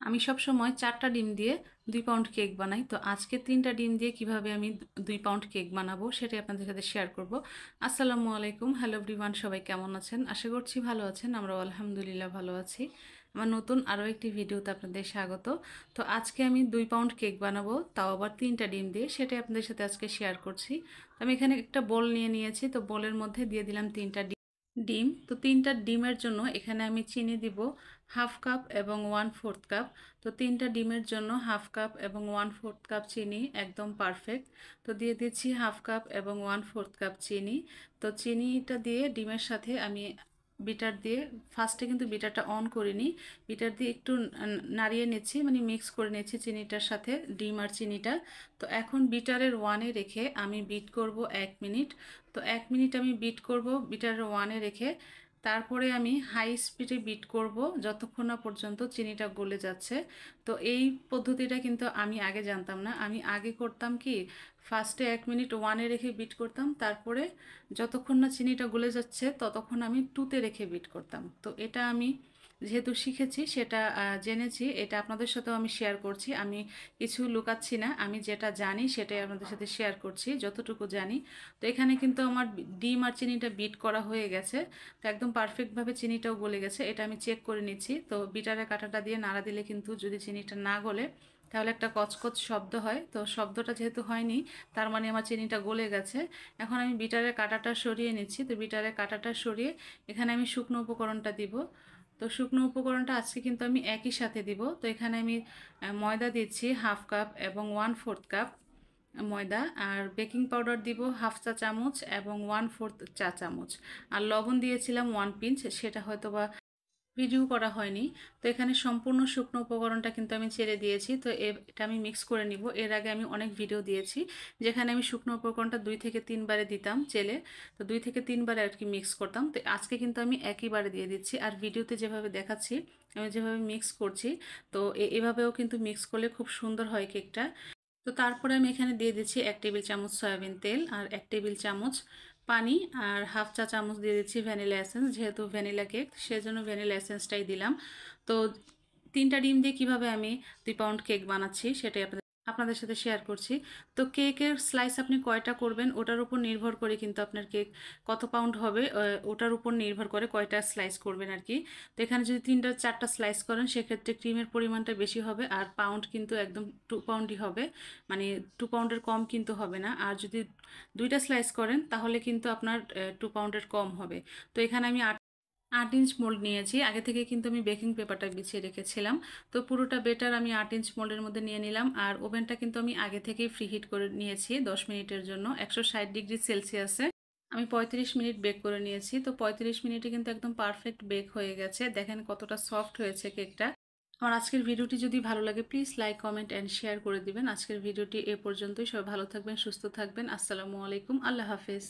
আমি সব সময় 4টা ডিম দিয়ে 2 পাউন্ড কেক বানাই। তো আজকে 3টা ডিম দিয়ে কিভাবে আমি 2 পাউন্ড কেক বানাবো সেটাই আপনাদের সাথে শেয়ার করব। আসসালামু আলাইকুম, হ্যালো এভরিওয়ান, সবাই কেমন আছেন? আশা করছি ভালো আছেন। আমরাও আলহামদুলিল্লাহ ভালো আছি। আমার নতুন আরও একটি ভিডিওতে আপনাদের স্বাগত। তো আজকে আমি 2 পাউন্ড কেক বানাবো, তাও আবার 3টা ডিম দিয়ে, সেটাই আপনাদের সাথে আজকে শেয়ার করছি। তো আমি এখানে একটা বোল নিয়ে নিয়েছি, তো বোলের মধ্যে দিয়ে দিলাম 3টা ডিম। তো 3টা ডিমের জন্য এখানে আমি চিনি দিব হাফ কাপ এবং 1/4 কাপ। তো 3টা ডিমের জন্য হাফ কাপ এবং 1/4 কাপ চিনি একদম পারফেক্ট। তো দিয়ে দিচ্ছি হাফ কাপ এবং 1/4 কাপ চিনি। তো চিনিটা দিয়ে ডিমের সাথে আমি বিটার দিয়ে, ফার্স্টে কিন্তু বিটারটা অন করিনি, বিটার দিয়ে একটু নাড়িয়ে নিচ্ছি, মানে মিক্স করে নিচ্ছি চিনিটার সাথে, ডিম আর চিনিটা। তো এখন বিটারের ওয়ানে রেখে আমি বিট করব 1 মিনিট। তো 1 মিনিট আমি বিট করব বিটারের ওয়ানে রেখে, তারপরে আমি হাই স্পিডে বিট করব যতক্ষণ না পর্যন্ত চিনিটা গলে যাচ্ছে। তো এই পদ্ধতিটা কিন্তু আমি আগে জানতাম না। আমি আগে করতাম কি, ফার্স্টে 1 মিনিট ওয়ানে রেখে বিট করতাম, তারপরে যতক্ষণ না চিনিটা গলে যাচ্ছে ততক্ষণ আমি টুতে রেখে বিট করতাম। তো এটা আমি যেহেতু শিখেছি, সেটা জেনেছি, এটা আপনাদের সাথেও আমি শেয়ার করছি। আমি কিছু লুকাচ্ছি না, আমি যেটা জানি সেটাই আপনাদের সাথে শেয়ার করছি, যতটুকু জানি। তো এখানে কিন্তু আমার ডিম আর চিনিটা বিট করা হয়ে গেছে। তো একদম পারফেক্টভাবে চিনিটাও গলে গেছে, এটা আমি চেক করে নিচ্ছি। তো বিটারের কাঁটাটা দিয়ে নাড়া দিলে কিন্তু যদি চিনিটা না গলে তাহলে একটা কচকচ শব্দ হয়। তো শব্দটা যেহেতু হয়নি, তার মানে আমার চিনিটা গলে গেছে। এখন আমি বিটারের কাঁটাটা সরিয়ে নিচ্ছি। তো বিটারের কাঁটাটা সরিয়ে এখানে আমি শুকনো উপকরণটা দিব। তো শুকনো উপকরণটা আজকে কিন্তু আমি একই সাথে দিব। তো এখানে আমি ময়দা দিচ্ছি হাফ কাপ এবং 1/4 কাপ ময়দা, আর বেকিং পাউডার দিব হাফ চা চামচ এবং 1/4 চা চামচ, আর লবণ দিয়েছিলাম 1 পিঞ্চ, সেটা হয়তো বা ভিডিও করা হয়নি। তো এখানে সম্পূর্ণ শুকনো উপকরণটা কিন্তু আমি ছেড়ে দিয়েছি। তো এটা আমি মিক্স করে নিব। এর আগে আমি অনেক ভিডিও দিয়েছি যেখানে আমি শুকনো উপকরণটা 2 থেকে 3 বারে দিতাম চেলে। তো 2 থেকে 3 বারে আর কি মিক্স করতাম। তো আজকে কিন্তু আমি একইবারে দিয়ে দিচ্ছি, আর ভিডিওতে যেভাবে দেখাচ্ছি, আমি যেভাবে মিক্স করছি, তো এভাবেও কিন্তু মিক্স করলে খুব সুন্দর হয় কেকটা। তো তারপরে আমি এখানে দিয়ে দিচ্ছি 1 টেবিল চামচ সয়াবিন তেল, আর 1 টেবিল চামচ পানি, আর হাফ চা চামচ দিয়ে দিচ্ছি ভ্যানিলা এসেন্স। যেহেতু ভ্যানিলা কেক, সেজন্য ভ্যানিলা এসেন্সটাই দিলাম। তো 3টা ডিম দিয়ে কিভাবে আমি 2 পাউন্ড কেক বানাচ্ছি সেটাই আপনাদের সাথে শেয়ার করছি। তো কেকের স্লাইস আপনি কয়টা করবেন ওটার উপর নির্ভর করে কিন্তু আপনার কেক কত পাউন্ড হবে, ওটার উপর নির্ভর করে কয়টা স্লাইস করবেন আর কি। তো এখানে যদি 3টা 4টা স্লাইস করেন সেক্ষেত্রে ক্রিমের পরিমাণটা বেশি হবে, আর পাউন্ড কিন্তু একদম 2 পাউন্ডই হবে, মানে 2 পাউন্ডের কম কিন্তু হবে না। আর যদি 2টা স্লাইস করেন তাহলে কিন্তু আপনার 2 পাউন্ডের কম হবে। তো এখানে আমি 8 ইঞ্চ মোল্ড নিয়েছি, আগে থেকে কিন্তু আমি বেকিং পেপারটা বিছিয়ে রেখেছিলাম। তো পুরোটা বেটার আমি 8 ইঞ্চ মোল্ডের মধ্যে নিয়ে নিলাম, আর ওভেনটা কিন্তু আমি আগে থেকেই ফ্রি হিট করে নিয়েছি 10 মিনিটের জন্য 160 ডিগ্রি সেলসিয়াসে। আমি 35 মিনিট বেক করে নিয়েছি। তো 35 মিনিটে কিন্তু একদম পারফেক্ট বেক হয়ে গেছে, দেখেন কতটা সফট হয়েছে কেকটা। আমার আজকের ভিডিওটি যদি ভালো লাগে please like comment and share করে দিবেন। আজকের ভিডিওটি এ পর্যন্তই। সবাই ভালো থাকবেন, সুস্থ থাকবেন। আসসালামু আলাইকুম, আল্লাহ হাফেজ।